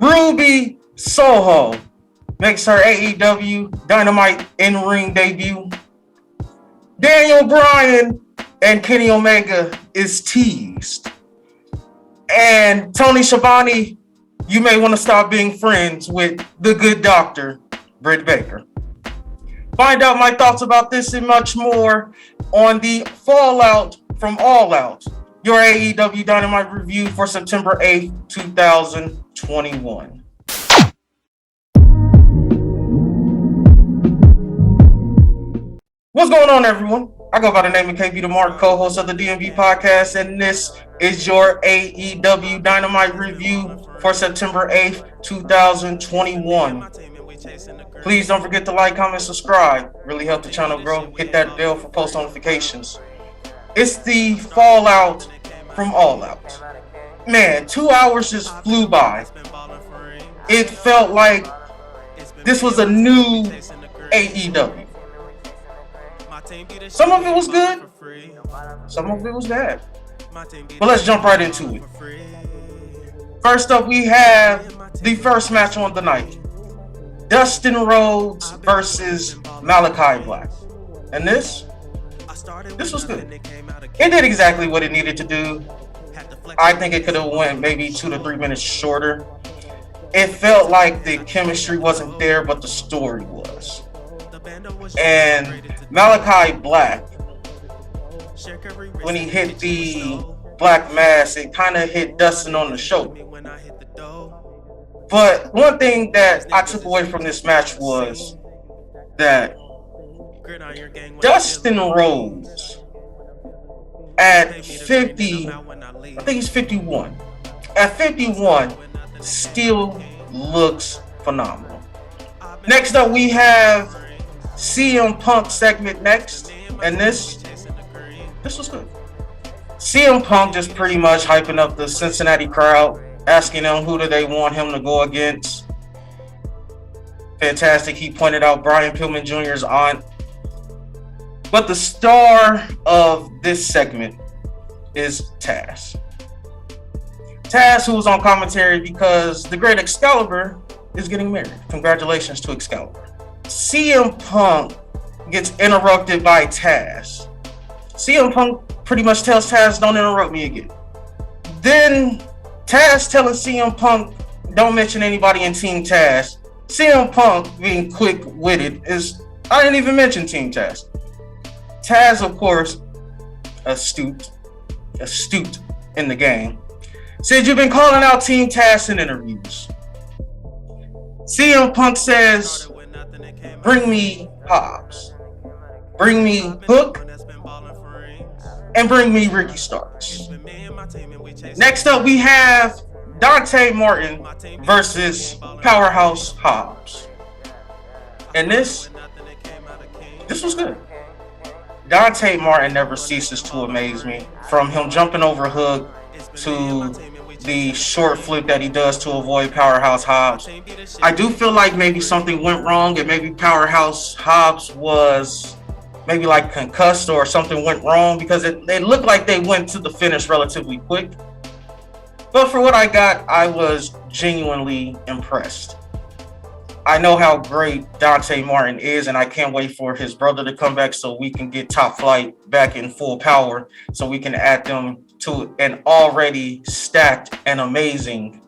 Ruby Soho makes her AEW Dynamite in-ring debut. Daniel Bryan and Kenny Omega is teased. And Tony Schiavone, you may want to stop being friends with the good doctor, Britt Baker. Find out my thoughts about this and much more on the fallout from All Out, your AEW Dynamite review for September 8th, 2021. What's going on, everyone? I go by the name of KBTHEMARK, co-host of the DMV podcast, and this is your AEW Dynamite review for September 8th, 2021. Please don't forget to like, comment, subscribe. Really help the channel grow. Hit that bell for post notifications. It's the fallout from All Out. Man, 2 hours just flew by. It felt like this was a new AEW. Some of it was good, some of it was bad. But let's jump right into it. First up, we have the first match on the night. Dustin Rhodes versus Malachi Black. And this was good. It did exactly what it needed to do. I think it could have went maybe 2 to 3 minutes shorter. It felt like the chemistry wasn't there, but the story was. And Malachi Black, when he hit the black mass, it kind of hit Dustin on the shoulder. But one thing that I took away from this match was that Dustin Rhodes at 50, I think he's 51, at 51 still looks phenomenal. Next up, we have CM Punk segment next, and this was good. CM Punk just pretty much hyping up the Cincinnati crowd, asking them who do they want him to go against. Fantastic. He pointed out Brian Pillman Jr.'s aunt. But the star of this segment is Taz. Taz, who was on commentary because the great Excalibur is getting married. Congratulations to Excalibur. CM Punk gets interrupted by Taz. CM Punk pretty much tells Taz, don't interrupt me again. Then Taz telling CM Punk, don't mention anybody in Team Taz. CM Punk being quick-witted is, I didn't even mention Team Taz. Taz, of course, astute in the game, said you've been calling out Team Taz in interviews. CM Punk says, bring me Hobbs, bring me Hook, and bring me Ricky Starks. Next up, we have Dante Martin versus Powerhouse Hobbs. And this was good. Dante Martin never ceases to amaze me. From him jumping over Hook to the short flip that he does to avoid Powerhouse Hobbs. I do feel like maybe something went wrong and maybe Powerhouse Hobbs was maybe like concussed or something went wrong because it looked like they went to the finish relatively quick. But for what I got, I was genuinely impressed. I know how great Dante Martin is, and I can't wait for his brother to come back so we can get Top Flight back in full power so we can add them to an already stacked and amazing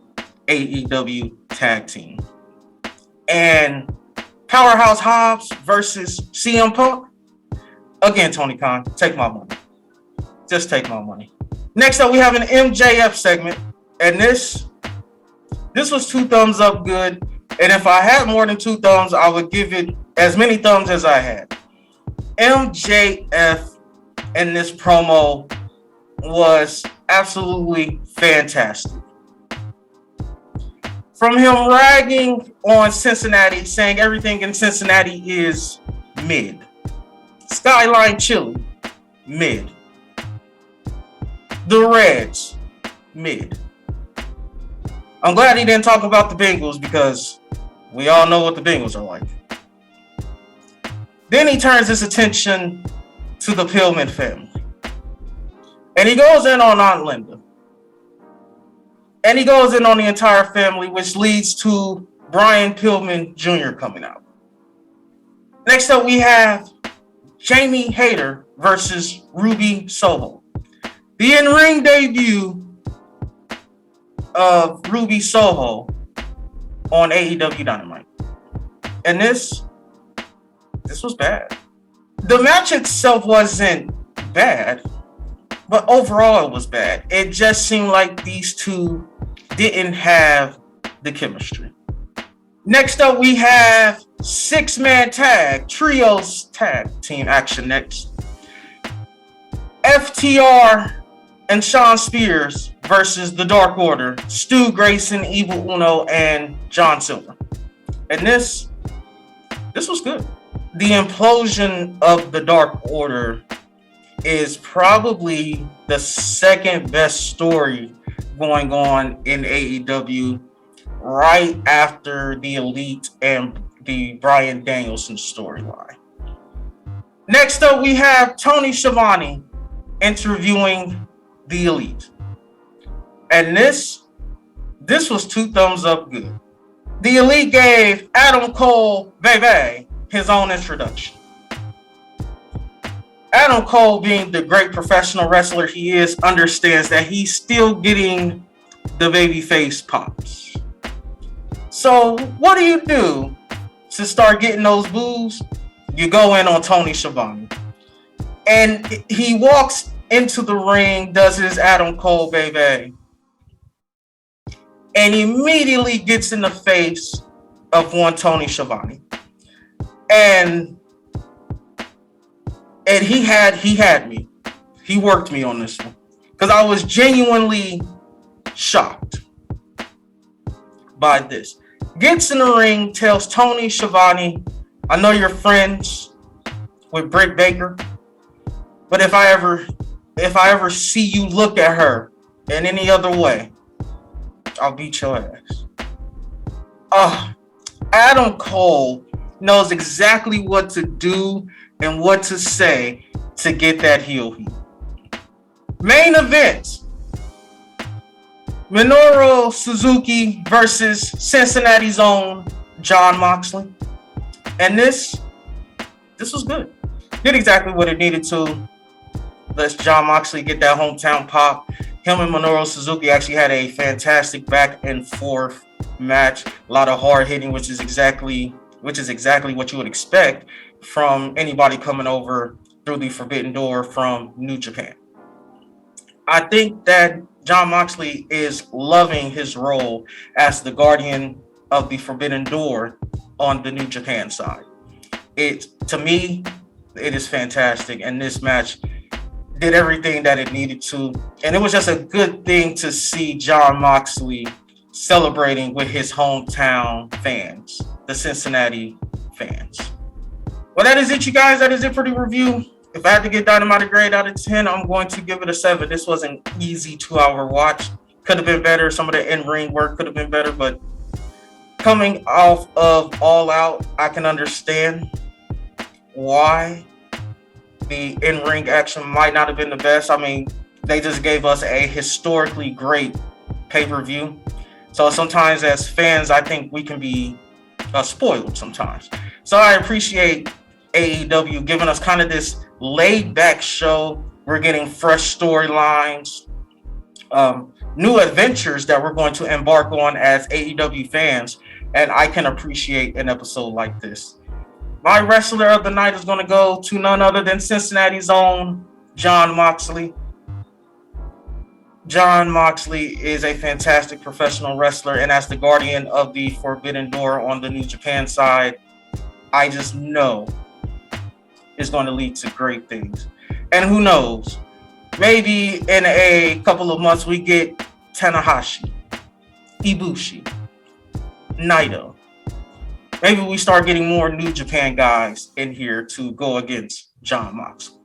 AEW tag team. And Powerhouse Hobbs versus CM Punk. Again, Tony Khan, take my money. Just take my money. Next up, we have an MJF segment. And this was 2 thumbs up good. And if I had more than 2 thumbs, I would give it as many thumbs as I had. MJF in this promo was absolutely fantastic. From him ragging on Cincinnati, saying everything in Cincinnati is mid. Skyline Chili, mid. The Reds, mid. I'm glad he didn't talk about the Bengals because we all know what the Bengals are like. Then he turns his attention to the Pillman family. And he goes in on Aunt Linda. And he goes in on the entire family, which leads to Brian Pillman Jr. coming out. Next up, we have Jamie Hayter versus Ruby Soho. The in-ring debut of Ruby Soho on AEW Dynamite. And this was bad. The match itself wasn't bad, but overall it was bad. It just seemed like these two didn't have the chemistry. Next up, we have 6-man tag, trios tag team action next. FTR and Shawn Spears versus the Dark Order, Stu Grayson, Evil Uno, and John Silver. And this was good. The implosion of the Dark Order is probably the second best story going on in AEW, right after the Elite and the Bryan Danielson storyline. Next up, we have Tony Schiavone interviewing the Elite. And this was 2 thumbs up good. The Elite gave Adam Cole, baby, his own introduction. Adam Cole, being the great professional wrestler he is, understands that he's still getting the babyface pops. So what do you do to start getting those boos? You go in on Tony Schiavone. And he walks into the ring, does his Adam Cole, baby, and immediately gets in the face of one Tony Schiavone. And he had me. He worked me on this one. Because I was genuinely shocked by this. Gets in the ring, tells Tony Schiavone, I know you're friends with Britt Baker, but if I ever see you look at her in any other way, I'll beat your ass. Adam Cole knows exactly what to do and what to say to get that heel heat. Main event, Minoru Suzuki versus Cincinnati's own Jon Moxley. And this was good. Did exactly what it needed to. Let's Jon Moxley get that hometown pop. Him and Minoru Suzuki actually had a fantastic back and forth match. A lot of hard hitting, which is exactly what you would expect from anybody coming over through the Forbidden Door from New Japan. I think that Jon Moxley is loving his role as the guardian of the Forbidden Door on the New Japan side. To me, it is fantastic, and this match did everything that it needed to, and it was just a good thing to see Jon Moxley celebrating with his hometown fans, the Cincinnati fans. Well, that is it, you guys. That is it for the review. If I had to give Dynamite a grade out of 10, I'm going to give it a 7. This was an easy 2-hour watch. Could have been better. Some of the in-ring work could have been better, but coming off of All Out, I can understand why the in-ring action might not have been the best. I mean, they just gave us a historically great pay-per-view. So sometimes as fans, I think we can be spoiled sometimes. So I appreciate AEW giving us kind of this laid-back show. We're getting fresh storylines, new adventures that we're going to embark on as AEW fans, and I can appreciate an episode like this. My wrestler of the night is going to go to none other than Cincinnati's own Jon Moxley. Jon Moxley is a fantastic professional wrestler, and as the guardian of the Forbidden Door on the New Japan side, I just know it's going to lead to great things. And who knows, maybe in a couple of months we get Tanahashi, Ibushi, Naito. Maybe we start getting more New Japan guys in here to go against Jon Moxley.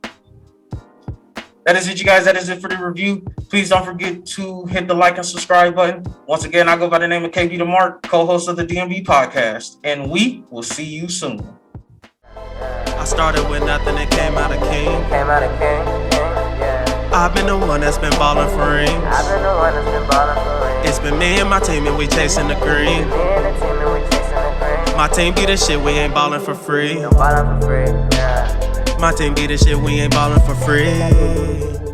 That is it, you guys. That is it for the review. Please don't forget to hit the like and subscribe button. Once again, I go by the name of KBTHEMARK, co-host of the DMB podcast, and we will see you soon. I started with nothing and came out a king. I've been the one that's been ballin' for rings. It's It's been me and my team and we chasing the green. My team be the shit, we ain't ballin' for free. My team be the shit, we ain't ballin' for free.